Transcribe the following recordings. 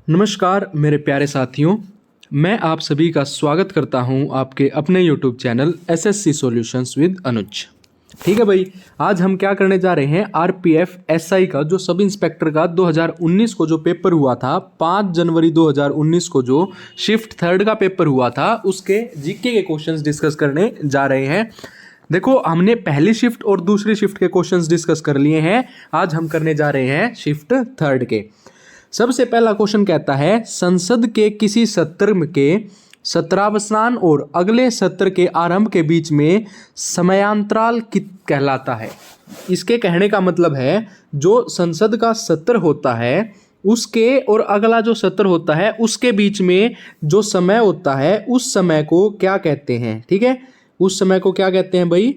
नमस्कार मेरे प्यारे साथियों, मैं आप सभी का स्वागत करता हूं आपके अपने YouTube channel SSC solutions with Anuj. ठीक है भाई, आज हम क्या करने जा रहे हैं, आरपीएफ एसआई का जो सब इंस्पेक्टर का 2019 को जो पेपर हुआ था, 5 जनवरी 2019 को जो शिफ्ट थर्ड का पेपर हुआ था, उसके जीके के क्वेश्चंस डिस्कस करने जा रहे हैं। देखो, हमने पहली शिफ्ट और दूसरी शिफ्ट के क्वेश्चंस डिस्कस कर लिए हैं, आज हम करने जा रहे हैं शिफ्ट थर्ड के। सबसे पहला क्वेश्चन कहता है, संसद के किसी सत्र के सत्रावसान और अगले सत्र के आरंभ के बीच में समयांतराल कहलाता है। इसके कहने का मतलब है, जो संसद का सत्र होता है उसके और अगला जो सत्र होता है उसके बीच में जो समय होता है उस समय को क्या कहते हैं। ठीक है, उस समय को क्या कहते हैं भाई?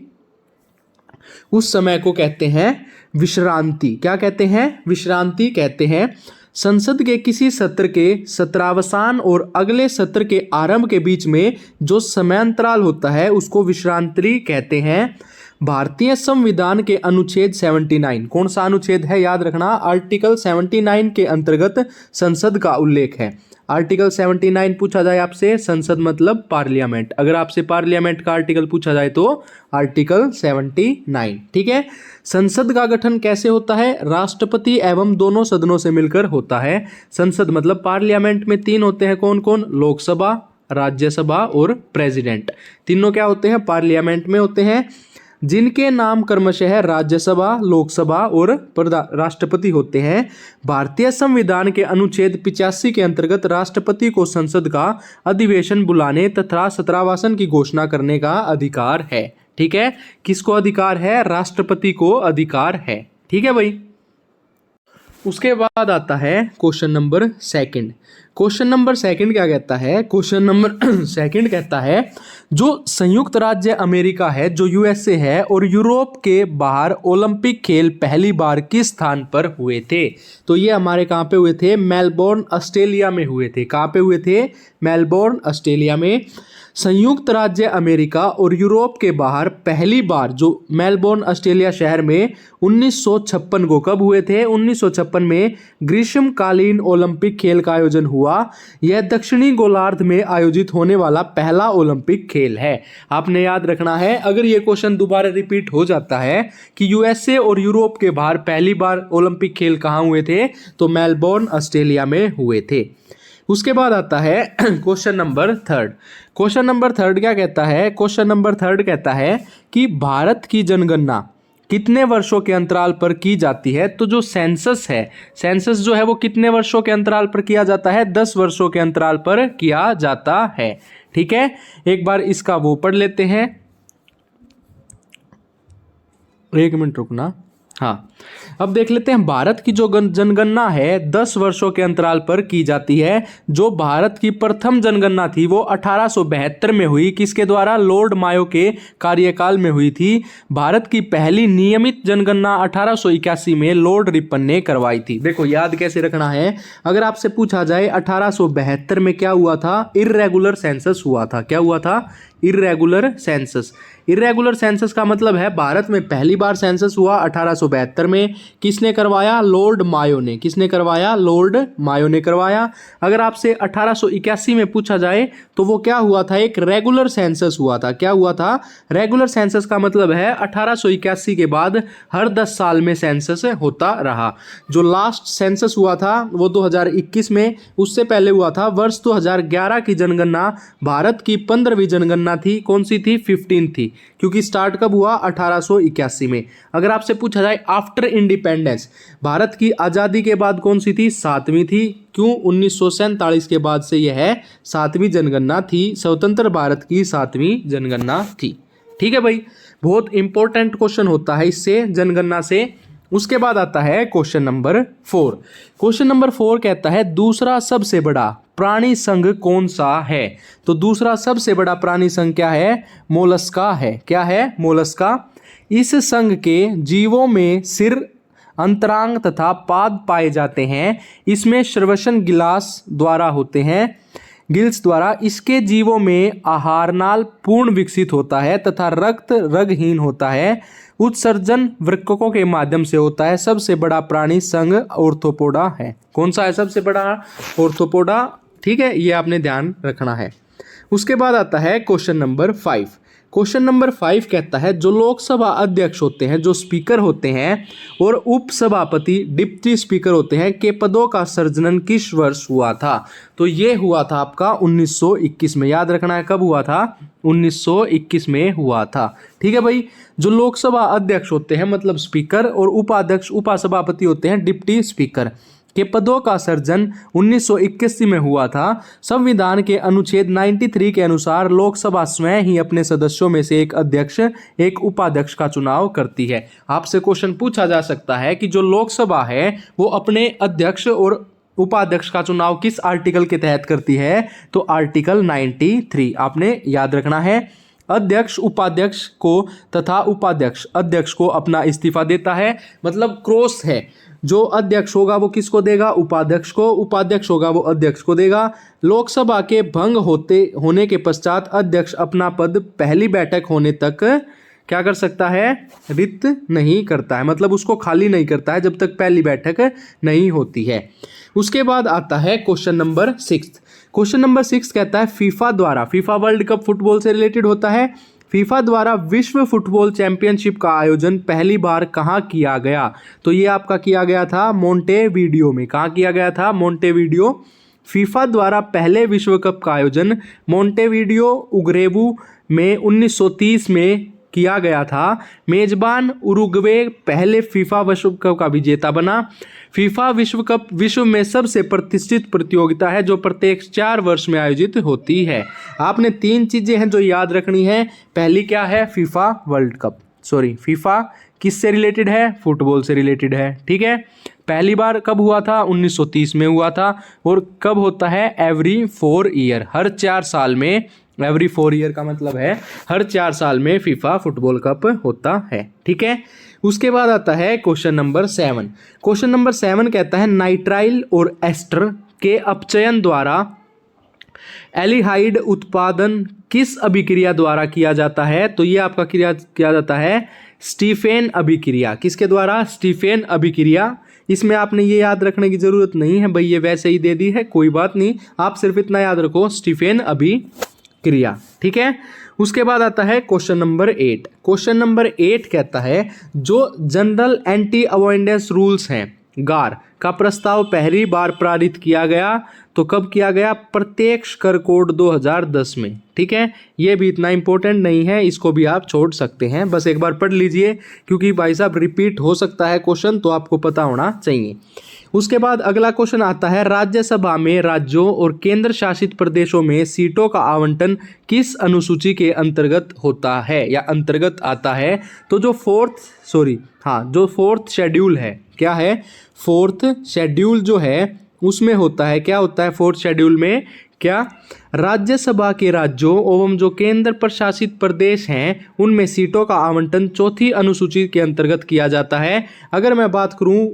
उस समय को कहते हैं विश्रांति। क्या कहते हैं? विश्रांति कहते हैं। संसद के किसी सत्र के सत्रावसान और अगले सत्र के आरंभ के बीच में जो समयांतराल होता है उसको विश्रांति कहते हैं। भारतीय संविधान के अनुच्छेद 79, कौन सा अनुच्छेद है याद रखना, आर्टिकल 79 के अंतर्गत संसद का उल्लेख है। आर्टिकल 79 पूछा जाए आपसे, संसद मतलब पार्लियामेंट, अगर आपसे पार्लियामेंट का आर्टिकल पूछा जाए तो आर्टिकल 79। ठीक है, संसद का गठन कैसे होता है? राष्ट्रपति एवं दोनों सदनों से मिलकर होता है। संसद मतलब पार्लियामेंट में 3 होते हैं, कौन कौन? लोकसभा, राज्यसभा और प्रेसिडेंट। तीनों क्या होते हैं? पार्लियामेंट में होते हैं, जिनके नाम क्रमशः राज्यसभा, लोकसभा और राष्ट्रपति होते हैं। भारतीय संविधान के अनुच्छेद 85 के अंतर्गत राष्ट्रपति को संसद का अधिवेशन बुलाने तथा सत्रावसान की घोषणा करने का अधिकार है। ठीक है, किसको अधिकार है? राष्ट्रपति को अधिकार है। ठीक है भाई। उसके बाद आता है question number second. Question number second क्या कहता है? क्वेश्चन नंबर सेकंड कहता है, जो संयुक्त राज्य अमेरिका है, जो यूएसए है, और यूरोप के बाहर ओलंपिक खेल पहली बार किस स्थान पर हुए थे? तो ये हमारे कहाँ पे हुए थे? मेलबोर्न, ऑस्ट्रेलिया में हुए थे। कहाँ पे हुए थे? मेलबोर्न, ऑस्ट्रेलिया में। संयुक्त राज्य अमेरिका और यूरोप के बाहर पहली बार जो मेलबोर्न, ऑस्ट्रेलिया शहर में 1956 को कब हुए थे? 1956 में ग्रीष्मकालीन ओलंपिक खेल का आयोजन हुआ। यह दक्षिणी गोलार्ध में आयोजित होने वाला पहला ओलंपिक खेल है। आपने याद रखना है, अगर ये क्वेश्चन दोबारा रिपीट हो जाता है कि यूएसए और यूरोप के बाहर पहली बार ओलंपिक खेल कहाँ हुए थे, तो मेलबोर्न, ऑस्ट्रेलिया में हुए थे। उसके बाद आता है question number third. Question number third क्या कहता है? क्वेश्चन नंबर थर्ड कहता है कि भारत की जनगणना कितने वर्षों के अंतराल पर की जाती है? तो जो सेंसस है, सेंसस जो है वो कितने वर्षों के अंतराल पर किया जाता है? 10 वर्षों के अंतराल पर किया जाता है। ठीक है, एक बार इसका वो पढ़ लेते हैं, 1 मिनट रुकना। हाँ, अब देख लेते हैं, भारत की जो जनगणना है 10 वर्षों के अंतराल पर की जाती है। जो भारत की प्रथम जनगणना थी वो 1872 में हुई। किसके द्वारा? लॉर्ड मायो के कार्यकाल में हुई थी। भारत की पहली नियमित जनगणना 1881 में लॉर्ड रिपन ने करवाई थी। देखो, याद कैसे रखना है, अगर आपसे पूछा जाए 1872 में क्या हुआ था? इर्रेगुलर सेंसस हुआ था। क्या हुआ था? Irregular census. इर्रेगुलर सेंसस का मतलब है भारत में पहली बार सेंसस हुआ 1872 में। किसने करवाया? लॉर्ड मायो ने। किसने करवाया? लॉर्ड मायो ने करवाया। अगर आपसे 1881 में पूछा जाए तो वो क्या हुआ था? एक रेगुलर सेंसस हुआ था। क्या हुआ था? रेगुलर सेंसस का मतलब है 1881 के बाद हर 10 साल में सेंसस होता रहा। जो लास्ट सेंसस हुआ था वो 2021 में, उससे पहले हुआ था वर्ष 2011 की जनगणना। भारत की 15वीं जनगणना थी। कौन सी थी? 15 थी, क्योंकि स्टार्ट कब हुआ? 1881 में। अगर आपसे पूछा जाए आफ्टर इंडिपेंडेंस, भारत की आज़ादी के बाद कौन सी थी? 7वीं थी। क्यों? 1947 के बाद से यह 7वीं जनगणना थी। स्वतंत्र भारत की 7वीं जनगणना थी। ठीक है भाई, बहुत इंपॉर्टेंट क्वेश्चन होता है इससे, जनगणना से। उसके बाद आता है क्वेश्चन नंबर 4। क्वेश्चन नंबर 4 कहता है, दूसरा सबसे बड़ा प्राणी संघ कौन सा है? तो दूसरा सबसे बड़ा प्राणी संघ क्या है? मोलस्का है। क्या है? मोलस्का। इस संघ के जीवों में सिर, अंतरांग तथा पाद पाए जाते हैं। इसमें श्वसन गिलास द्वारा होते हैं, गिल्स द्वारा। इसके जीवों में आहार नाल पूर्ण विकसित होता है तथा रक्त रगहीन होता है। उत्सर्जन वृक्कों के माध्यम से होता है। सबसे बड़ा प्राणी संघ ऑर्थोपोडा है। कौन सा है सबसे बड़ा? ऑर्थोपोडा। ठीक है, ये आपने ध्यान रखना है। उसके बाद आता है क्वेश्चन नंबर 5। क्वेश्चन नंबर 5 कहता है जो लोकसभा अध्यक्ष होते हैं, जो स्पीकर होते हैं और उपसभापति डिप्टी स्पीकर होते हैं के पदों का सर्जन किस वर्ष हुआ था? तो ये हुआ था आपका 1921 में। याद रखना है कब हुआ था? 1921 में हुआ था। ठीक है भाई। जो लोकसभा अध्यक्ष होते हैं मतलब स्पीकर, और उपाध्यक्ष उपसभापति होते हैं डिप्टी स्पीकर, के पदों का सर्जन 1921 में हुआ था। संविधान के अनुच्छेद 93 के अनुसार लोकसभा स्वयं ही अपने सदस्यों में से एक अध्यक्ष एक उपाध्यक्ष का चुनाव करती है। आपसे क्वेश्चन पूछा जा सकता है कि जो लोकसभा है वो अपने अध्यक्ष और उपाध्यक्ष का चुनाव किस आर्टिकल के तहत करती है? तो आर्टिकल 93 आपने याद रखना है। अध्यक्ष उपाध्यक्ष को तथा उपाध्यक्ष अध्यक्ष को अपना इस्तीफा देता है, मतलब क्रॉस है। जो अध्यक्ष होगा वो किसको देगा? उपाध्यक्ष को। उपाध्यक्ष होगा वो अध्यक्ष को देगा। लोकसभा के भंग होने के पश्चात अध्यक्ष अपना पद पहली बैठक होने तक क्या कर सकता है? रिक्त नहीं करता है, मतलब उसको खाली नहीं करता है जब तक पहली बैठक नहीं होती है। उसके बाद आता है क्वेश्चन नंबर 6। क्वेश्चन नंबर 6 कहता है फीफा द्वारा, फीफा वर्ल्ड कप फुटबॉल से रिलेटेड होता है, फीफा द्वारा विश्व फुटबॉल चैंपियनशिप का आयोजन पहली बार कहाँ किया गया? तो ये आपका किया गया था मोंटेवीडियो में। कहाँ किया गया था? मोंटेवीडियो। फीफा द्वारा पहले विश्व कप का आयोजन मोंटेवीडियो उग्रेबू में 1930 में किया गया था। मेजबान उरुग्वे पहले फीफा विश्व कप का विजेता बना। फीफा विश्व कप विश्व में सबसे प्रतिष्ठित प्रतियोगिता है जो प्रत्येक 4 वर्ष में आयोजित होती है। आपने 3 चीजें हैं जो याद रखनी है। पहली क्या है? फीफा वर्ल्ड कप, फीफा किससे रिलेटेड है? फुटबॉल से रिलेटेड है। ठीक है। पहली बार कब हुआ था? 1930 में हुआ था। और कब होता है? एवरी 4 ईयर, हर 4 साल में। एवरी 4 ईयर का मतलब है हर 4 साल में फीफा फुटबॉल कप होता है। ठीक है। उसके बाद आता है क्वेश्चन नंबर 7। क्वेश्चन नंबर 7 कहता है नाइट्राइल और एस्टर के अपचयन द्वारा एल्डिहाइड उत्पादन किस अभिक्रिया द्वारा किया जाता है? तो ये आपका किया जाता है स्टीफेन अभिक्रिया। किसके द्वारा? स्टीफेन अभिक्रिया। इसमें आपने ये याद रखने की जरूरत नहीं है भाई, ये वैसे ही दे दी है, कोई बात नहीं। आप सिर्फ इतना याद रखो, स्टीफेन अभिक्रिया। ठीक है। उसके बाद आता है क्वेश्चन नंबर 8। क्वेश्चन नंबर 8 कहता है जो जनरल एंटी अवॉइडेंस रूल्स हैं गार का प्रस्ताव पहली बार पारित किया गया, तो कब किया गया? प्रत्यक्ष कर कोड 2010 में। ठीक है। ये भी इतना इंपॉर्टेंट नहीं है, इसको भी आप छोड़ सकते हैं, बस एक बार पढ़ लीजिए क्योंकि भाई साहब रिपीट हो सकता है क्वेश्चन, तो आपको पता होना चाहिए। उसके बाद अगला क्वेश्चन आता है राज्यसभा में राज्यों और केंद्र शासित प्रदेशों में सीटों का आवंटन किस अनुसूची के अंतर्गत होता है या अंतर्गत आता है? तो जो फोर्थ शेड्यूल है, क्या है? फोर्थ शेड्यूल जो है उसमें होता है, क्या होता है फोर्थ शेड्यूल में? क्या? राज्यसभा के राज्यों एवं जो केंद्र प्रशासित प्रदेश हैं उनमें सीटों का आवंटन चौथी अनुसूची के अंतर्गत किया जाता है। अगर मैं बात करूं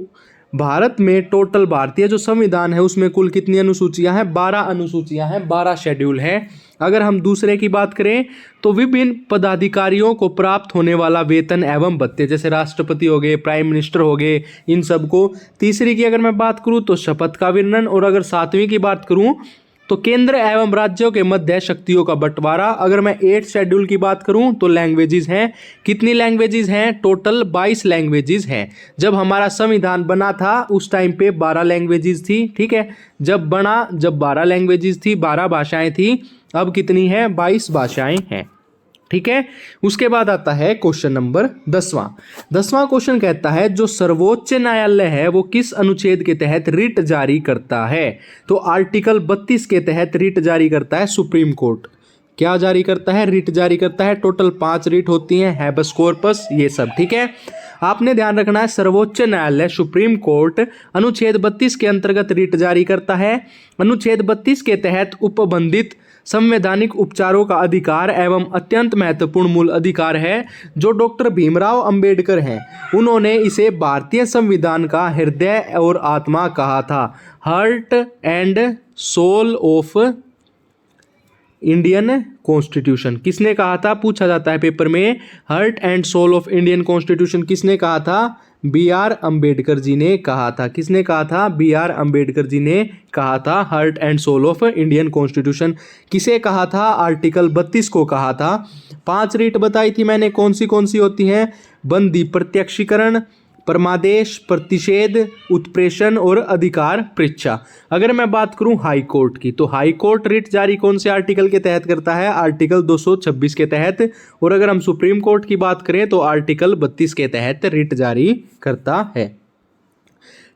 भारत में टोटल भारतीय जो संविधान है उसमें कुल कितनी अनुसूचियां हैं? 12 अनुसूचियां हैं, 12 शेड्यूल हैं। अगर हम दूसरे की बात करें तो विभिन्न पदाधिकारियों को प्राप्त होने वाला वेतन एवं भत्ते, जैसे राष्ट्रपति हो गए, प्राइम मिनिस्टर हो गए, इन सबको। तीसरी की अगर मैं बात करूं तो शपथ का वर्णन। और अगर 7वीं की बात करूं तो केंद्र एवं राज्यों के मध्य शक्तियों का बंटवारा। अगर मैं 8th शेड्यूल की बात करूं तो लैंग्वेजेस हैं। कितनी लैंग्वेजेस हैं? टोटल 22 लैंग्वेजेस हैं। जब हमारा संविधान बना था उस टाइम पे 12 लैंग्वेजेस थी। ठीक है। जब 12 लैंग्वेजेस थी, 12 भाषाएं थी। अब कितनी है? 22 भाषाएं हैं। ठीक है। उसके बाद आता है क्वेश्चन नंबर 10वां क्वेश्चन कहता है जो सर्वोच्च न्यायालय है वो किस अनुच्छेद के तहत रिट जारी करता है? तो आर्टिकल 32 के तहत रिट जारी करता है सुप्रीम कोर्ट। क्या जारी करता है? रिट जारी करता है। टोटल 5 रिट होती हैं, हैबस कॉर्पस, ये सब। ठीक है। आपने ध्यान रखना है सुप्रीम न्यायालय सुप्रीम कोर्ट अनुच्छेद 32 के अंतर्गत रिट जारी करता है। अनुच्छेद 32 के तहत उपबंधित संवैधानिक उपचारों का अधिकार एवं अत्यंत महत्वपूर्ण मूल अधिकार है जो डॉक्टर भीमराव अंबेडकर हैं। उन्होंने इसे भारतीय संविधान का हृदय और आत्मा कहा था। Heart and soul of Indian constitution. किसने कहा था, पूछा जाता है पेपर में, heart and soul of Indian constitution किसने कहा था, बी आर अम्बेडकर जी ने कहा था। किसने कहा था, बी आर अम्बेडकर जी ने कहा था heart and soul of Indian constitution. किसे कहा था, आर्टिकल 32 को कहा था। 5 रीट बताई थी मैंने, कौन सी होती हैं, बंदी प्रत्यक्षीकरण, परमादेश, प्रतिषेध, उत्प्रेषण और अधिकार परीक्षा। अगर मैं बात करूं हाई कोर्ट की, तो हाई कोर्ट रिट जारी कौन से आर्टिकल के तहत करता है, आर्टिकल 226 के तहत। और अगर हम सुप्रीम कोर्ट की बात करें तो आर्टिकल 32 के तहत रिट जारी करता है।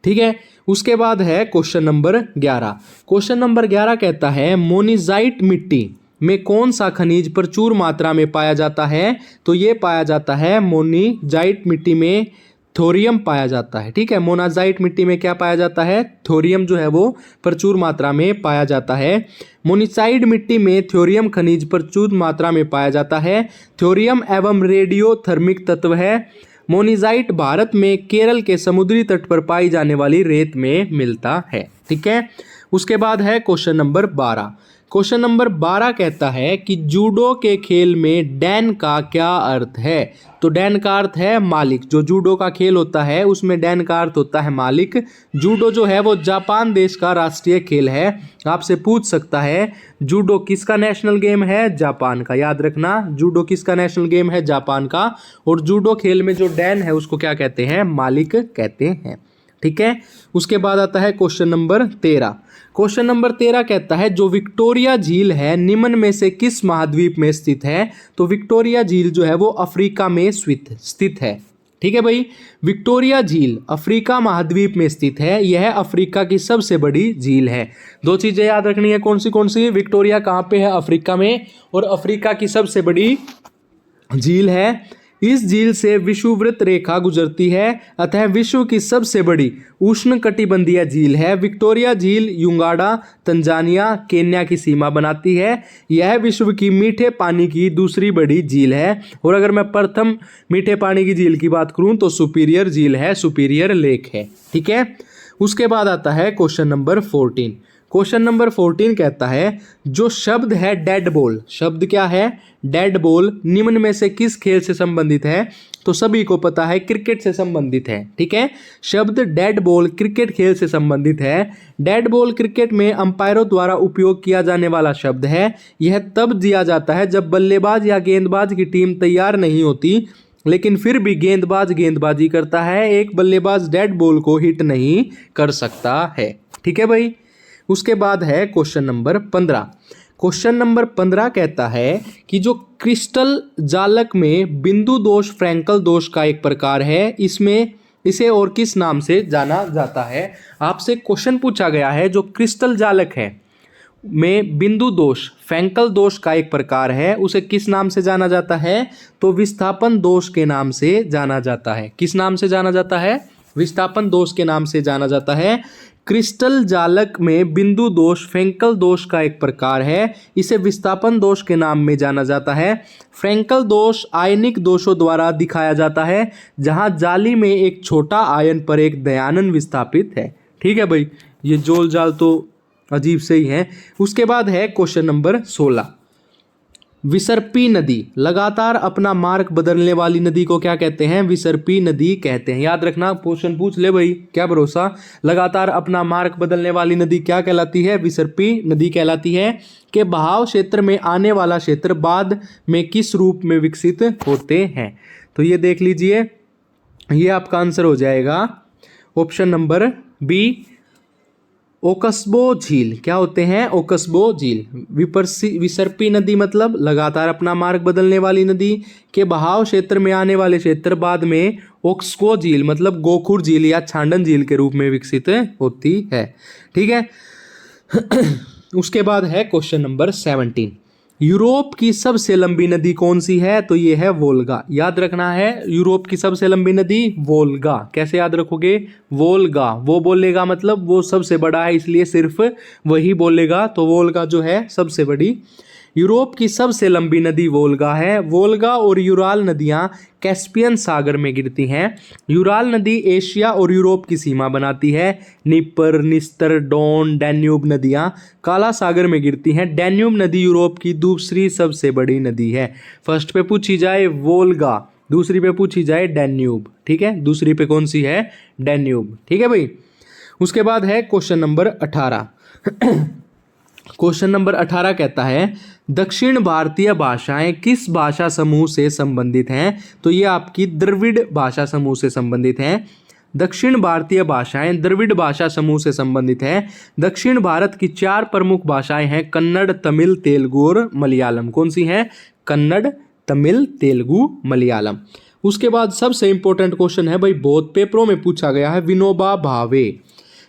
ठीक है, उसके बाद है क्वेश्चन नंबर 11। क्वेश्चन नंबर 11 कहता है मोनिजाइट मिट्टी में कौन सा खनिज प्रचुर मात्रा में पाया जाता है, तो ये पाया जाता है मोनिजाइट मिट्टी में थोरियम पाया जाता है। ठीक है, मोनाजाइट मिट्टी में क्या पाया जाता है, थोरियम जो है वो प्रचुर मात्रा में पाया जाता है। मोनिसाइड मिट्टी में थोरियम खनिज प्रचुर मात्रा में पाया जाता है। थोरियम एवं रेडियोथर्मिक तत्व है। मोनिजाइट भारत में केरल के समुद्री तट पर पाई जाने वाली रेत में मिलता है। ठीक है, उसके बाद है क्वेश्चन नंबर 12। क्वेश्चन नंबर 12 कहता है कि जूडो के खेल में डैन का क्या अर्थ है, तो डैन का अर्थ है मालिक। जो जूडो का खेल होता है उसमें डैन का अर्थ होता है मालिक। जूडो जो है वो जापान देश का राष्ट्रीय खेल है। आपसे पूछ सकता है जूडो किसका नेशनल गेम है, जापान का। याद रखना, जूडो किसका नेशनल गेम है, जापान का। और जूडो खेल में जो डैन है उसको क्या कहते हैं, मालिक कहते हैं। ठीक है, उसके बाद आता है क्वेश्चन नंबर 13। क्वेश्चन नंबर 13 कहता है जो विक्टोरिया झील है निम्न में से किस महाद्वीप में स्थित है, तो विक्टोरिया झील जो है वो अफ्रीका में स्थित है। ठीक है भाई, विक्टोरिया झील अफ्रीका महाद्वीप में स्थित है। यह अफ्रीका की सबसे बड़ी झील है। 2 चीजें याद रखनी है, कौन सी, विक्टोरिया कहाँ पे है, अफ्रीका में, और अफ्रीका की सबसे बड़ी झील है। इस झील से विषुववृत्त रेखा गुजरती है, अतः विश्व की सबसे बड़ी उष्णकटिबंधीय झील है। विक्टोरिया झील युगांडा, तंजानिया, केन्या की सीमा बनाती है। यह विश्व की मीठे पानी की दूसरी बड़ी झील है। और अगर मैं प्रथम मीठे पानी की झील की बात करूं तो सुपीरियर झील है, सुपीरियर लेक है। ठीक है, उसके बाद आता है क्वेश्चन नंबर 14। क्वेश्चन नंबर 14 कहता है जो शब्द है डेड बॉल, शब्द क्या है, डेड बॉल, निम्न में से किस खेल से संबंधित है, तो सभी को पता है क्रिकेट से संबंधित है। ठीक है, शब्द डेड बॉल क्रिकेट खेल से संबंधित है। डेड बॉल क्रिकेट में अंपायरों द्वारा उपयोग किया जाने वाला शब्द है। यह तब दिया जाता है जब बल्लेबाज या गेंदबाज की टीम तैयार नहीं होती, लेकिन फिर भी गेंदबाज गेंदबाजी करता है। एक बल्लेबाज डेड बॉल को हिट नहीं कर सकता है। ठीक है भाई, उसके बाद है क्वेश्चन नंबर 15। क्वेश्चन नंबर 15 कहता है कि जो क्रिस्टल जालक में बिंदु दोष फ्रैंकल दोष का एक प्रकार है, इसे और किस नाम से जाना जाता है। आपसे क्वेश्चन पूछा गया है जो क्रिस्टल जालक है में बिंदु दोष फ्रैंकल दोष का एक प्रकार है, उसे किस नाम से जाना जाता है, तो विस्थापन दोष के नाम से जाना जाता है। किस नाम से जाना जाता है, विस्थापन दोष के नाम से जाना जाता है। क्रिस्टल जालक में बिंदु दोष फ्रैंकल दोष का एक प्रकार है, इसे विस्थापन दोष के नाम में जाना जाता है। फ्रैंकल दोष आयनिक दोषों द्वारा दिखाया जाता है, जहां जाली में एक छोटा आयन पर एक दयानन विस्थापित है। ठीक है भाई, ये जोल जाल तो अजीब से ही है। उसके बाद है क्वेश्चन नंबर 16। विसर्पी नदी, लगातार अपना मार्ग बदलने वाली नदी को क्या कहते हैं, विसर्पी नदी कहते हैं। याद रखना, क्वेश्चन पूछ ले भाई, क्या भरोसा। लगातार अपना मार्ग बदलने वाली नदी क्या कहलाती है, विसर्पी नदी कहलाती है। के बहाव क्षेत्र में आने वाला क्षेत्र बाद में किस रूप में विकसित होते हैं, तो ये देख लीजिए, ये आपका आंसर हो जाएगा ऑप्शन नंबर बी, ओकस्बो झील। क्या होते हैं, ओकस्बो झील। विसर्पी नदी मतलब लगातार अपना मार्ग बदलने वाली नदी। के बहाव क्षेत्र में आने वाले क्षेत्र बाद में ओक्सको झील मतलब गोखुर झील या छांडन झील के रूप में विकसित होती है। ठीक है, उसके बाद है क्वेश्चन नंबर 17। यूरोप की सबसे लंबी नदी कौन सी है, तो ये है वोल्गा। याद रखना है, यूरोप की सबसे लंबी नदी वोल्गा। कैसे याद रखोगे, वोल्गा, वो बोलेगा मतलब वो सबसे बड़ा है, इसलिए सिर्फ वही बोलेगा, तो वोल्गा जो है सबसे बड़ी। यूरोप की सबसे लंबी नदी वोल्गा है। वोल्गा और यूराल नदियां कैस्पियन सागर में गिरती हैं। यूराल नदी एशिया और यूरोप की सीमा बनाती है। निपर, निस्तर, डॉन, डैन्यूब नदियां काला सागर में गिरती हैं। डैन्यूब नदी यूरोप की दूसरी सबसे बड़ी नदी है। फर्स्ट पे पूछी जाए वोल्गा, दूसरी पे पूछी जाए डैन्यूब। ठीक है, दूसरी पे कौन सी है? डैन्यूब। ठीक है भाई। उसके बाद है क्वेश्चन नंबर 18। क्वेश्चन नंबर 18 कहता है दक्षिण भारतीय भाषाएं किस भाषा समूह से संबंधित हैं? तो ये आपकी द्रविड़ भाषा समूह से संबंधित हैं। दक्षिण भारतीय भाषाएं द्रविड़ भाषा समूह से संबंधित हैं। दक्षिण भारत की 4 प्रमुख भाषाएं हैं कन्नड़, तमिल, तेलुगु और मलयालम। कौन सी हैं? कन्नड़, तमिल, तेलुगु, मलयालम। उसके बाद सबसे इंपॉर्टेंट क्वेश्चन है भाई, बहुत पेपरों में पूछा गया है, विनोबा भावे।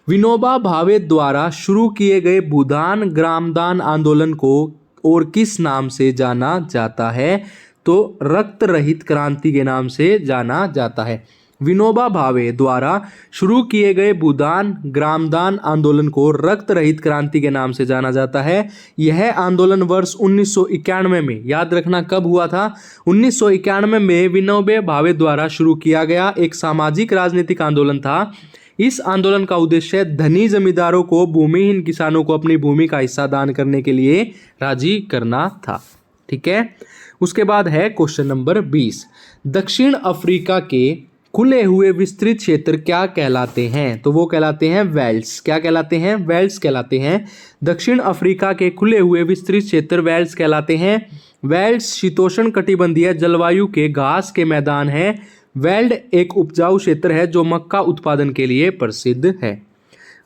विनोबा भावे द्वारा शुरू किए गए भूदान ग्रामदान आंदोलन को और किस नाम से जाना जाता है? तो रक्त रहित क्रांति के नाम से जाना जाता है। विनोबा भावे द्वारा शुरू किए गए भूदान ग्रामदान आंदोलन को रक्त रहित क्रांति के नाम से जाना जाता है। यह आंदोलन वर्ष 1991 में, याद रखना कब हुआ था? 1991 में विनोबा भावे द्वारा शुरू किया गया एक सामाजिक राजनीतिक आंदोलन था। इस आंदोलन का उद्देश्य धनी जमींदारों को भूमिहीन किसानों को अपनी भूमि का हिस्सा दान करने के लिए राजी करना था। ठीक है। उसके बाद है क्वेश्चन नंबर 20। दक्षिण अफ्रीका के खुले हुए विस्तृत क्षेत्र क्या कहलाते हैं? तो वो कहलाते हैं वेल्स। क्या कहलाते हैं? वेल्स कहलाते हैं। दक्षिण अफ्रीका के खुले हुए विस्तृत क्षेत्र वेल्स कहलाते हैं। वेल्स शीतोष्ण कटिबंधीय जलवायु के घास के मैदान हैं। वेल्ड एक उपजाऊ क्षेत्र है जो मक्का उत्पादन के लिए प्रसिद्ध है।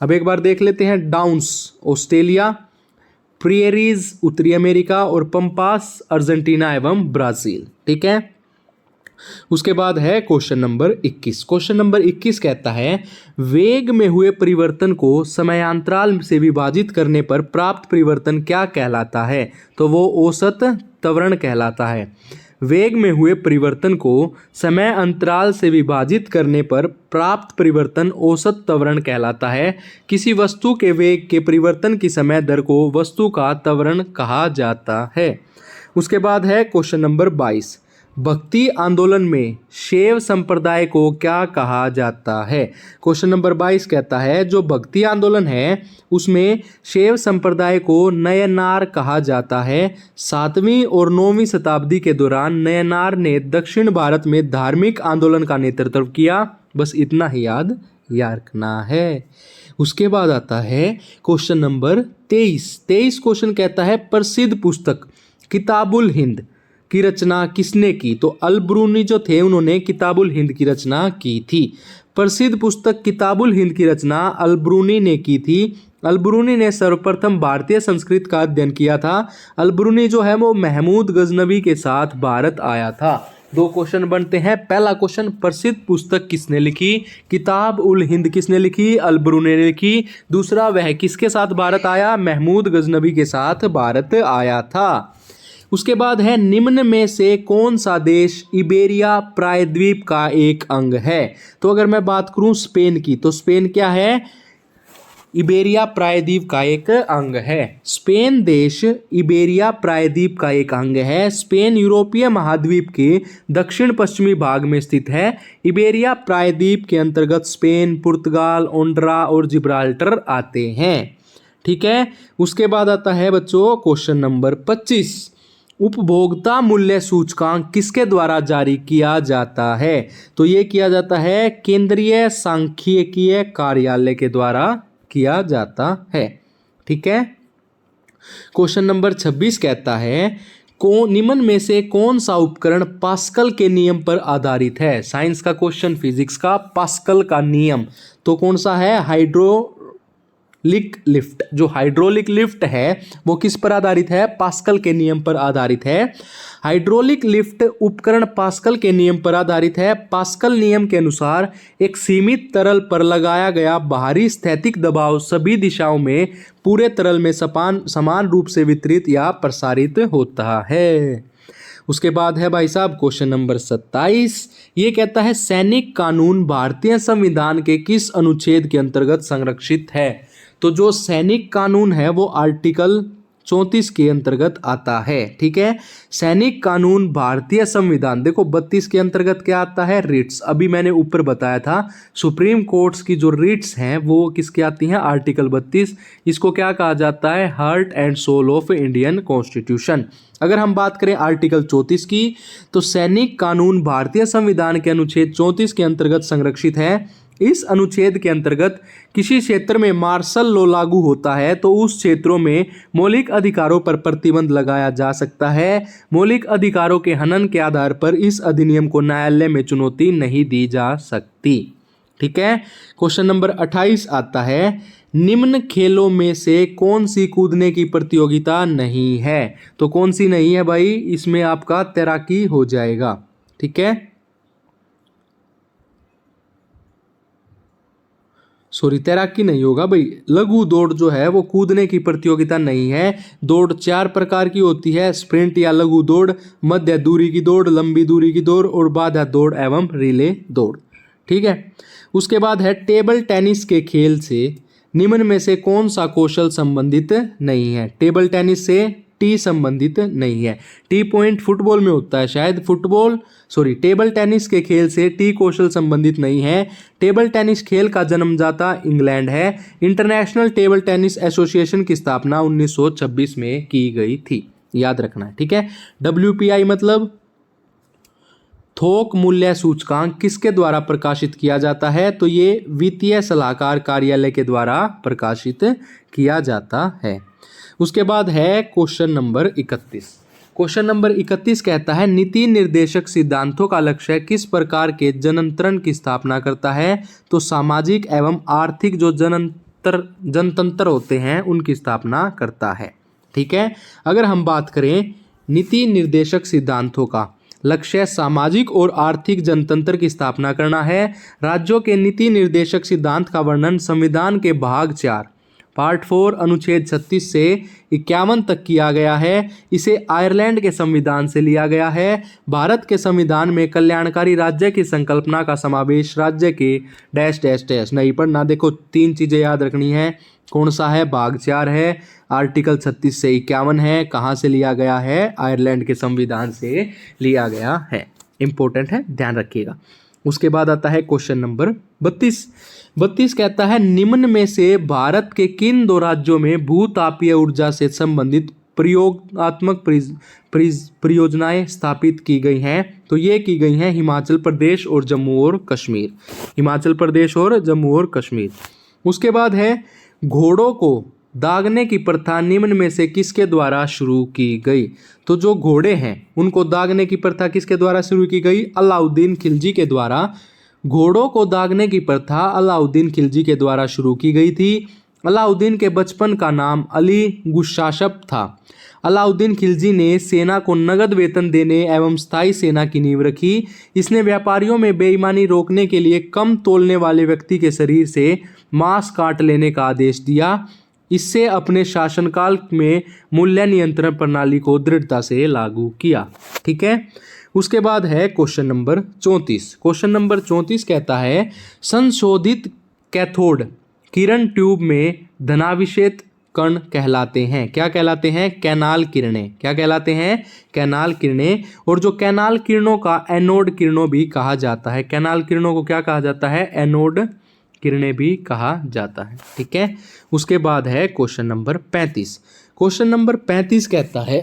अब एक बार देख लेते हैं। डाउन्स ऑस्ट्रेलिया, प्रियरीज उत्तरी अमेरिका और पंपास अर्जेंटीना एवं ब्राजील। ठीक है। उसके बाद है क्वेश्चन नंबर 21। क्वेश्चन नंबर 21 कहता है वेग में हुए परिवर्तन को समयांतराल से विभाजित करने पर प्राप्त परिवर्तन क्या कहलाता है? तो वो औसत त्वरण कहलाता है। वेग में हुए परिवर्तन को समय अंतराल से विभाजित करने पर प्राप्त परिवर्तन औसत त्वरण कहलाता है। किसी वस्तु के वेग के परिवर्तन की समय दर को वस्तु का त्वरण कहा जाता है। उसके बाद है क्वेश्चन नंबर 22। भक्ति आंदोलन में शैव संप्रदाय को क्या कहा जाता है? क्वेश्चन नंबर 22 कहता है जो भक्ति आंदोलन है उसमें शैव संप्रदाय को नयनार कहा जाता है। 7वीं और 9वीं शताब्दी के दौरान नयनार ने दक्षिण भारत में धार्मिक आंदोलन का नेतृत्व किया। बस इतना ही याद रखना है। उसके बाद आता है क्वेश्चन नंबर 23। 23 क्वेश्चन कहता है प्रसिद्ध पुस्तक किताबुल हिंद की रचना किसने की? तो अल-बरूनी जो थे उन्होंने किताबुल हिंद की रचना की थी। प्रसिद्ध पुस्तक किताबुल हिंद की रचना अल-बरूनी ने की थी। अल-बरूनी ने सर्वप्रथम भारतीय संस्कृत का अध्ययन किया था। अल-बरूनी जो है वो महमूद गजनवी के साथ भारत आया था। 2 क्वेश्चन बनते हैं। पहला क्वेश्चन प्रसिद्ध पुस्तक किसने लिखी? किताब उल हिंद किसने लिखी? अल-बरूनी ने लिखी। दूसरा वह किसके साथ भारत आया? महमूद गजनवी के साथ भारत आया था। उसके बाद है निम्न में से कौन सा देश इबेरिया प्रायद्वीप का एक अंग है? तो अगर मैं बात करूं स्पेन की, तो स्पेन क्या है? इबेरिया प्रायद्वीप का एक अंग है। स्पेन देश इबेरिया प्रायद्वीप का एक अंग है। स्पेन यूरोपीय महाद्वीप के दक्षिण पश्चिमी भाग में स्थित है। इबेरिया प्रायद्वीप के अंतर्गत स्पेन, पुर्तगाल, ओंड्रा और जिब्राल्टर आते हैं। ठीक है। उसके बाद आता है बच्चों क्वेश्चन नंबर 25। उपभोक्ता मूल्य सूचकांक किसके द्वारा जारी किया जाता है? तो ये किया जाता है केंद्रीय सांख्यिकीय कार्यालय के द्वारा किया जाता है। ठीक है। क्वेश्चन नंबर 26 कहता है निम्न में से कौन सा उपकरण पास्कल के नियम पर आधारित है? साइंस का क्वेश्चन, फिजिक्स का। पास्कल का नियम तो कौन सा है? Hydraulic lift. जो हाइड्रोलिक लिफ्ट है वो किस पर आधारित है? पास्कल के नियम पर आधारित है। हाइड्रोलिक लिफ्ट उपकरण पास्कल के नियम पर आधारित है। पास्कल नियम के अनुसार एक सीमित तरल पर लगाया गया बाहरी स्थैतिक दबाव सभी दिशाओं में पूरे तरल में समान रूप से वितरित या प्रसारित होता है। उसके बाद है भाई साहब क्वेश्चन नंबर 27। ये कहता है सैनिक कानून भारतीय संविधान के किस अनुच्छेद के अंतर्गत संरक्षित है? तो जो सैनिक कानून है वो आर्टिकल 34 के अंतर्गत आता है। ठीक है, सैनिक कानून भारतीय संविधान, देखो 32 के अंतर्गत क्या आता है, रिट्स। अभी मैंने ऊपर बताया था सुप्रीम कोर्ट्स की जो रिट्स हैं वो किसकी आती हैं, आर्टिकल 32। इसको क्या कहा जाता है, heart and soul of Indian constitution. अगर हम बात करें आर्टिकल 34 की, तो सैनिक कानून भारतीय संविधान के अनुच्छेद 34 के अंतर्गत संरक्षित है। इस अनुच्छेद के अंतर्गत किसी क्षेत्र में मार्शल लॉ लागू होता है तो उस क्षेत्रों में मौलिक अधिकारों पर प्रतिबंध लगाया जा सकता है। मौलिक अधिकारों के हनन के आधार पर इस अधिनियम को न्यायालय में चुनौती नहीं दी जा सकती। ठीक है, क्वेश्चन नंबर 28 आता है, निम्न खेलों में से कौन सी कूदने की प्रतियोगिता नहीं है। तो कौन सी नहीं है भाई, इसमें आपका तैराकी हो जाएगा। ठीक है, सॉरी तैराकी नहीं होगा भाई, लघु दौड़ जो है वो कूदने की प्रतियोगिता नहीं है। दौड़ 4 प्रकार की होती है, स्प्रिंट या लघु दौड़, मध्य दूरी की दौड़, लंबी दूरी की दौड़ और बाधा दौड़ एवं रिले दौड़। ठीक है, उसके बाद है टेबल टेनिस के खेल से निम्न में से कौन सा कौशल संबंधित नहीं है। टेबल टेनिस से टी संबंधित नहीं है। टी पॉइंट फुटबॉल में होता है शायद, टेबल टेनिस के खेल से टी कौशल संबंधित नहीं है। टेबल टेनिस खेल का जन्मदाता इंग्लैंड है। इंटरनेशनल टेबल टेनिस एसोसिएशन की स्थापना 1926 में की गई थी, याद रखना है। ठीक है, WPI मतलब थोक मूल्य सूचकांक किसके द्वारा प्रकाशित किया जाता है, तो ये वित्तीय सलाहकार कार्यालय के द्वारा प्रकाशित किया जाता है। उसके बाद है क्वेश्चन नंबर 31। क्वेश्चन नंबर 31 कहता है, नीति निर्देशक सिद्धांतों का लक्ष्य किस प्रकार के जनतंत्र की स्थापना करता है। तो सामाजिक एवं आर्थिक जो जनतंत्र होते हैं उनकी स्थापना करता है। ठीक है, अगर हम बात करें नीति निर्देशक सिद्धांतों का लक्ष्य सामाजिक और आर्थिक जनतंत्र की स्थापना करना है। राज्यों के नीति निर्देशक सिद्धांत का वर्णन संविधान के भाग 4 पार्ट 4 अनुच्छेद 36 से 51 तक किया गया है। इसे आयरलैंड के संविधान से लिया गया है। भारत के संविधान में कल्याणकारी राज्य की संकल्पना का समावेश राज्य के डैश डैश डैश नहीं पढ़ना। देखो 3 चीजें याद रखनी है, कौन सा है, भाग 4 है, आर्टिकल 36 से 51 है, कहाँ से लिया गया है, आयरलैंड के संविधान से लिया गया है। इंपॉर्टेंट है, ध्यान रखिएगा। उसके बाद आता है क्वेश्चन नंबर 32 कहता है, निम्न में से भारत के किन 2 राज्यों में भूतापीय ऊर्जा से संबंधित प्रयोगात्मक परियोजनाएं स्थापित की गई हैं। तो ये की गई हैं हिमाचल प्रदेश और जम्मू और कश्मीर। हिमाचल प्रदेश और जम्मू और कश्मीर। उसके बाद है घोड़ों को दागने की प्रथा निम्न में से किसके द्वारा शुरू की गई। तो जो घोड़े हैं उनको दागने की प्रथा किसके द्वारा शुरू की गई, अलाउद्दीन खिलजी के द्वारा। घोड़ों को दागने की प्रथा अलाउद्दीन खिलजी के द्वारा शुरू की गई थी। अलाउद्दीन के बचपन का नाम अली गुशाशप था। अलाउद्दीन खिलजी ने सेना को नगद वेतन देने एवं स्थायी सेना की नींव रखी। इसने व्यापारियों में बेईमानी रोकने के लिए कम तोलने वाले व्यक्ति के शरीर से मांस काट लेने का आदेश दिया। इससे अपने शासनकाल में मूल्य नियंत्रण प्रणाली को दृढ़ता से लागू किया। ठीक है, उसके बाद है क्वेश्चन नंबर 34। क्वेश्चन नंबर 34 कहता है, संशोधित कैथोड किरण ट्यूब में धनाभिषेक कण कहलाते हैं। क्या कहलाते हैं, कैनाल किरणें। क्या कहलाते हैं, कैनाल किरणें। और जो कैनाल किरणों का एनोड किरणों भी कहा जाता है। कैनाल किरणों को क्या कहा जाता है, एनोड किरणें भी कहा जाता है। ठीक है, उसके बाद है क्वेश्चन नंबर 35। क्वेश्चन नंबर 35 कहता है,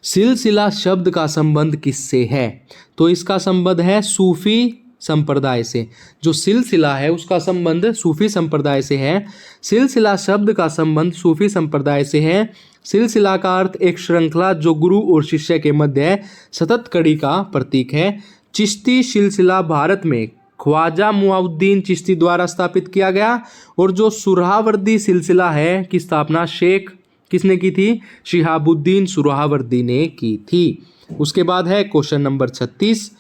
सिलसिला शब्द का संबंध किससे है। तो इसका संबंध है सूफी संप्रदाय से। जो सिलसिला है उसका संबंध सूफी संप्रदाय से है। सिलसिला शब्द का संबंध सूफी संप्रदाय से है। सिलसिला का अर्थ एक श्रृंखला जो गुरु और शिष्य के मध्य सतत कड़ी का प्रतीक है। चिश्ती सिलसिला भारत में ख्वाजा मुआउद्दीन चिश्ती द्वारा स्थापित किया गया। और जो सुरहावर्दी सिलसिला है की स्थापना शेख किसने की थी, शिहाबुद्दीन सुरहावर्दी ने की थी। उसके बाद है क्वेश्चन नंबर 36।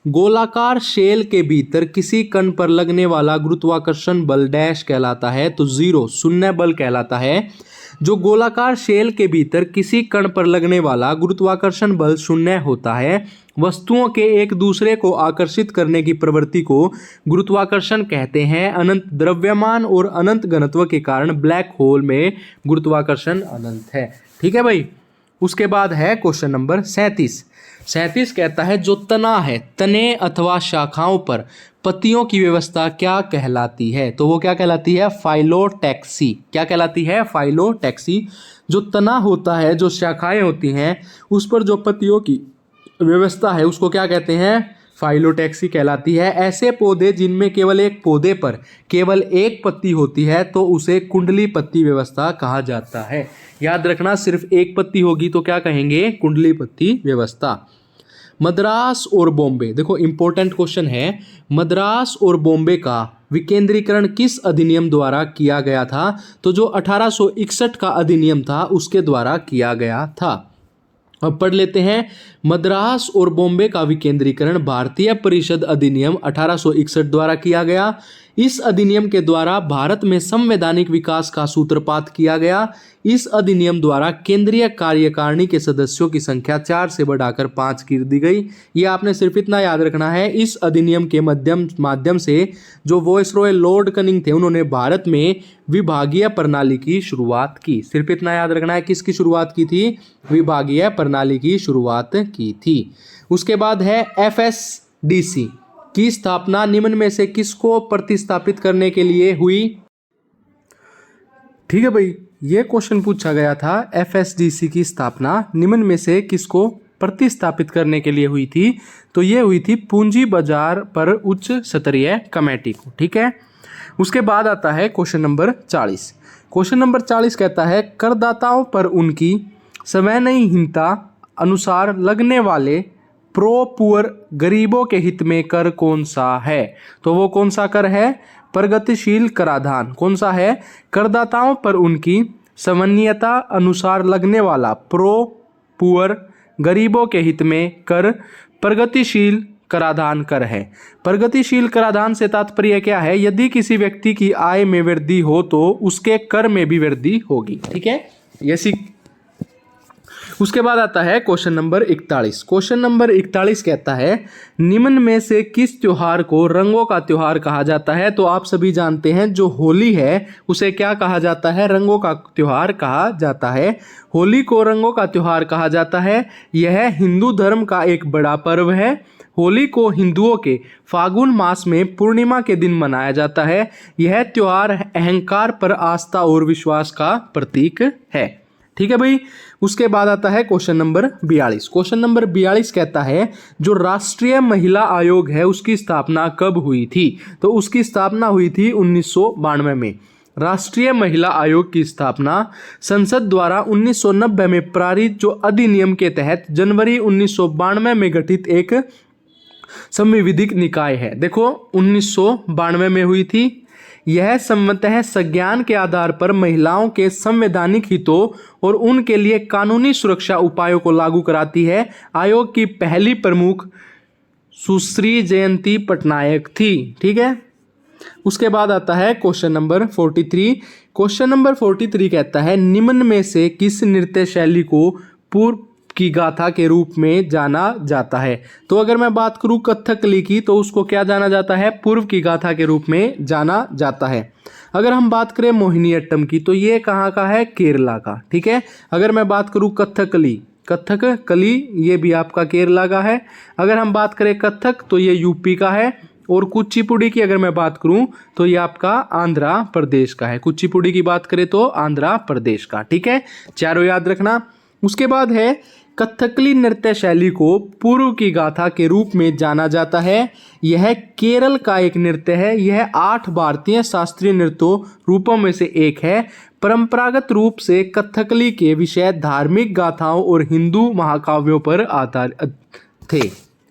गोलाकार शेल के भीतर किसी कण पर लगने वाला गुरुत्वाकर्षण बल डैश कहलाता है। तो 0 शून्य बल कहलाता है। जो गोलाकार शेल के भीतर किसी कण पर लगने वाला गुरुत्वाकर्षण बल शून्य होता है। वस्तुओं के एक दूसरे को आकर्षित करने की प्रवृत्ति को गुरुत्वाकर्षण कहते हैं। अनंत द्रव्यमान और अनंत घनत्व के कारण ब्लैक होल में गुरुत्वाकर्षण अनंत है। ठीक है भाई। उसके बाद है क्वेश्चन नंबर 37। 37 कहता है जो तना है, तने अथवा शाखाओं पर पत्तियों की व्यवस्था क्या कहलाती है? तो वो क्या कहलाती है? फाइलोटैक्सी। क्या कहलाती है? फाइलोटैक्सी। जो तना होता है, जो शाखाएं होती हैं, उस पर जो पत्तियों की व्यवस्था है उसको क्या कहते हैं? फाइलोटैक्सी कहलाती है। ऐसे पौधे जिनमें केवल एक पौधे पर केवल एक पत्ती होती है तो उसे कुंडली पत्ती व्यवस्था कहा जाता है। याद रखना, सिर्फ एक पत्ती होगी तो क्या कहेंगे? कुंडली पत्ती व्यवस्था। मद्रास और बॉम्बे, देखो इंपॉर्टेंट क्वेश्चन है। मद्रास और बॉम्बे का विकेंद्रीकरण किस अधिनियम द्वारा किया गया था? तो जो 1861 का अधिनियम था उसके द्वारा किया गया था। अब पढ़ लेते हैं। मद्रास और बॉम्बे का विकेंद्रीकरण भारतीय परिषद अधिनियम 1861 द्वारा किया गया। इस अधिनियम के द्वारा भारत में संवैधानिक विकास का सूत्रपात किया गया। इस अधिनियम द्वारा केंद्रीय कार्यकारिणी के सदस्यों की संख्या 4 से बढ़ाकर 5 कर दी गई। ये आपने सिर्फ इतना याद रखना है, इस अधिनियम के माध्यम से जो वॉइसरॉय लॉर्ड कनिंग थे उन्होंने भारत में विभागीय प्रणाली की शुरुआत की। सिर्फ इतना याद रखना है, किसकी शुरुआत की थी? विभागीय प्रणाली की शुरुआत की थी। उसके बाद है FSDC की स्थापना निम्न में से किसको प्रतिस्थापित करने के लिए हुई? ठीक है भाई, ये क्वेश्चन पूछा गया था। FSDC की स्थापना निम्न में से किसको प्रतिस्थापित करने के लिए हुई थी? तो ये हुई थी पूंजी बाजार पर उच्च स्तरीय कमेटी को। ठीक है। उसके बाद आता है क्वेश्चन नंबर 40। क्वेश्चन नंबर 40 कहता है करदाताओं पर उनकी सवैतनिकता अनुसार लगने वाले प्रो पुअर गरीबों के हित में कर कौन सा है? तो वो कौन सा कर है? प्रगतिशील कराधान। कौन सा है? करदाताओं पर उनकी सवैतनिकता अनुसार लगने वाला प्रो पुअर गरीबों के हित में कर प्रगतिशील कराधान कर है। प्रगतिशील कराधान से तात्पर्य क्या है? यदि किसी व्यक्ति की आय में वृद्धि हो तो उसके कर में भी वृद्धि होगी। ठीक है, ये उसके बाद आता है क्वेश्चन नंबर 41। क्वेश्चन नंबर 41 कहता है निम्न में से किस त्योहार को रंगों का त्योहार कहा जाता है? तो आप सभी जानते हैं जो होली है उसे क्या कहा जाता है? रंगों का त्योहार कहा जाता है। होली को रंगों का त्योहार कहा जाता है। यह हिंदू धर्म का एक बड़ा पर्व है। होली को हिंदुओं के फागुन मास में पूर्णिमा के दिन मनाया जाता है। यह त्योहार अहंकार पर आस्था और विश्वास का प्रतीक है। ठीक है भाई। उसके बाद आता है क्वेश्चन नंबर 42। क्वेश्चन नंबर 42 कहता है जो राष्ट्रीय महिला आयोग है उसकी स्थापना कब हुई थी? तो उसकी स्थापना हुई थी 1992 में। राष्ट्रीय महिला आयोग की स्थापना संसद द्वारा 1990 में पारित जो अधिनियम के तहत जनवरी 1992 में गठित एक संवैधानिक निकाय है। देखो 1992 में हुई थी। यह संवतः संज्ञान के आधार पर महिलाओं के संवैधानिक हितों और उनके लिए कानूनी सुरक्षा उपायों को लागू कराती है। आयोग की पहली प्रमुख सुश्री जयंती पटनायक थी। ठीक है। उसके बाद आता है क्वेश्चन नंबर 43। क्वेश्चन नंबर 43 कहता है निम्न में से किस नृत्य शैली को पूर्व की गाथा के रूप में जाना जाता है? तो अगर मैं बात करूं कथकली की तो उसको क्या जाना जाता है? पूर्व की गाथा के रूप में जाना जाता है। अगर हम बात करें मोहिनीअट्टम की तो ये कहाँ का है? केरला का। ठीक है। अगर मैं बात करूं कथकली ये भी आपका केरला का है। अगर हम बात करें कथक तो ये यूपी का है। और कुचिपुड़ी की अगर मैं बात करूं तो ये आपका आंध्र प्रदेश का है। कुचिपुड़ी की बात करें तो आंध्र प्रदेश का। ठीक है, चारों याद रखना। उसके बाद है कथकली नृत्य शैली को पूर्व की गाथा के रूप में जाना जाता है। यह केरल का एक नृत्य है। यह 8 भारतीय शास्त्रीय नृत्यों रूपों में से एक है। परंपरागत रूप से कथकली के विषय धार्मिक गाथाओं और हिंदू महाकाव्यों पर आधारित थे।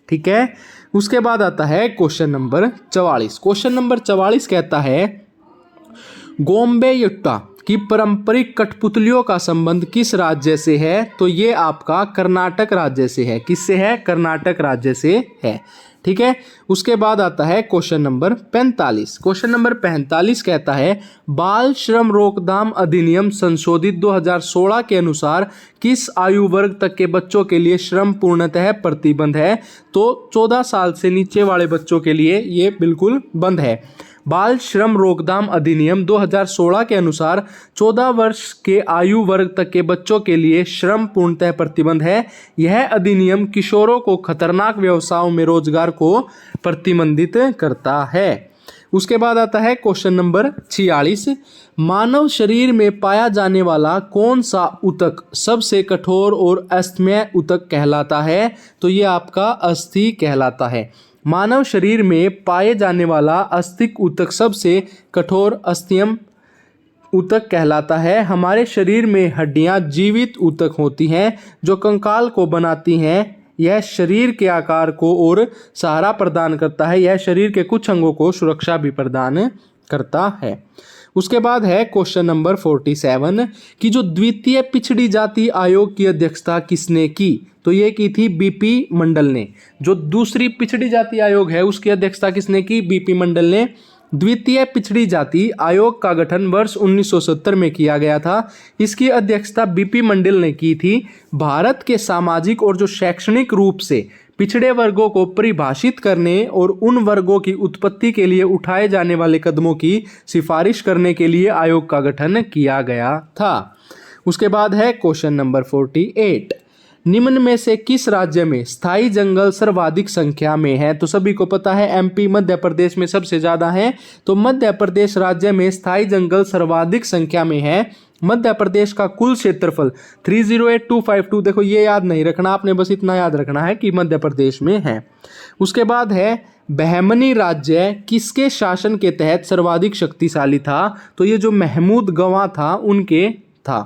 ठीक है। उसके बाद आता है क्वेश्चन नंबर 44। क्वेश्चन नंबर 44 कहता है गोम्बेयुट्टा की पारंपरिक कठपुतलियों का संबंध किस राज्य से है? तो ये आपका कर्नाटक राज्य से है। किससे है? कर्नाटक राज्य से है। ठीक है। उसके बाद आता है क्वेश्चन नंबर 45। क्वेश्चन नंबर 45 कहता है बाल श्रम रोकथाम अधिनियम संशोधित 2016 के अनुसार किस आयु वर्ग तक के बच्चों के लिए श्रम पूर्णतः प्रतिबंध है? तो 14 साल से नीचे वाले बच्चों के लिए ये बिल्कुल बंद है। बाल श्रम रोकथाम अधिनियम 2016 के अनुसार 14 वर्ष के आयु वर्ग तक के बच्चों के लिए श्रम पूर्णतः प्रतिबंध है। यह अधिनियम किशोरों को खतरनाक व्यवसायों में रोजगार को प्रतिबंधित करता है। उसके बाद आता है क्वेश्चन नंबर 46। मानव शरीर में पाया जाने वाला कौन सा ऊतक सबसे कठोर और अस्थमय ऊतक कहलाता है? तो ये आपका अस्थि कहलाता है। मानव शरीर में पाए जाने वाला अस्थिक ऊतक सबसे कठोर अस्थियम ऊतक कहलाता है। हमारे शरीर में हड्डियां जीवित ऊतक होती हैं जो कंकाल को बनाती हैं। यह शरीर के आकार को और सहारा प्रदान करता है। यह शरीर के कुछ अंगों को सुरक्षा भी प्रदान करता है। उसके बाद है क्वेश्चन नंबर 47 कि जो द्वितीय पिछड़ी जाति आयोग की अध्यक्षता किसने की? तो ये की थी बीपी मंडल ने। जो दूसरी पिछड़ी जाति आयोग है उसकी अध्यक्षता किसने की? बीपी मंडल ने। द्वितीय पिछड़ी जाति आयोग का गठन वर्ष 1970 में किया गया था। इसकी अध्यक्षता बीपी मंडल ने की थी। भारत के सामाजिक और जो शैक्षणिक रूप से पिछड़े वर्गों को परिभाषित करने और उन वर्गों की उत्पत्ति के लिए उठाए जाने वाले कदमों की सिफारिश करने के लिए आयोग का गठन किया गया था। उसके बाद है क्वेश्चन नंबर 48। निम्न में से किस राज्य में स्थायी जंगल सर्वाधिक संख्या में है? तो सभी को पता है एमपी मध्य प्रदेश में सबसे ज्यादा है। तो मध्य प्रदेश राज्य में स्थायी जंगल सर्वाधिक संख्या में है। मध्य प्रदेश का कुल क्षेत्रफल 308252। देखो ये याद नहीं रखना, आपने बस इतना याद रखना है कि मध्य प्रदेश में है। उसके बाद है बहमनी राज्य किसके शासन के तहत सर्वाधिक शक्तिशाली था? तो ये जो महमूद गवाह था उनके था।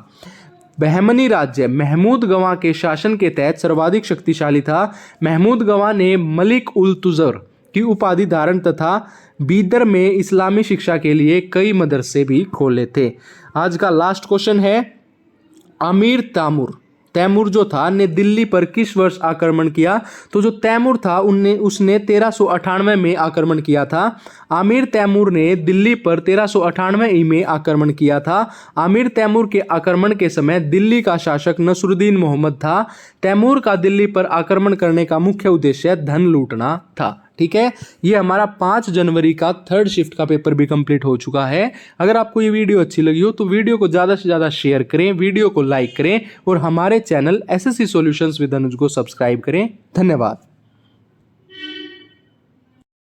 बहमनी राज्य महमूद गवाह के शासन के तहत सर्वाधिक शक्तिशाली था। महमूद गवाह ने मलिक उल तुजर की उपाधि धारण तथा बीदर में इस्लामी शिक्षा के लिए कई मदरसे भी खोले थे। आज का लास्ट क्वेश्चन है अमीर तैमूर जो था ने दिल्ली पर किस वर्ष आक्रमण किया? तो जो तैमूर था उसने 1398 में आक्रमण किया था। आमिर तैमूर ने दिल्ली पर 1398 में आक्रमण किया था। आमिर तैमूर के आक्रमण के समय दिल्ली का शासक नसरुद्दीन मोहम्मद था। तैमूर का दिल्ली पर आक्रमण करने का मुख्य उद्देश्य धन लूटना था। ठीक है, ये हमारा 5 जनवरी का 3rd शिफ्ट का पेपर भी कंप्लीट हो चुका है। अगर आपको ये वीडियो अच्छी लगी हो तो वीडियो को ज़्यादा से ज़्यादा शेयर करें, वीडियो को लाइक करें और हमारे चैनल एसएससी सॉल्यूशंस विद अनुज को सब्सक्राइब करें। धन्यवाद।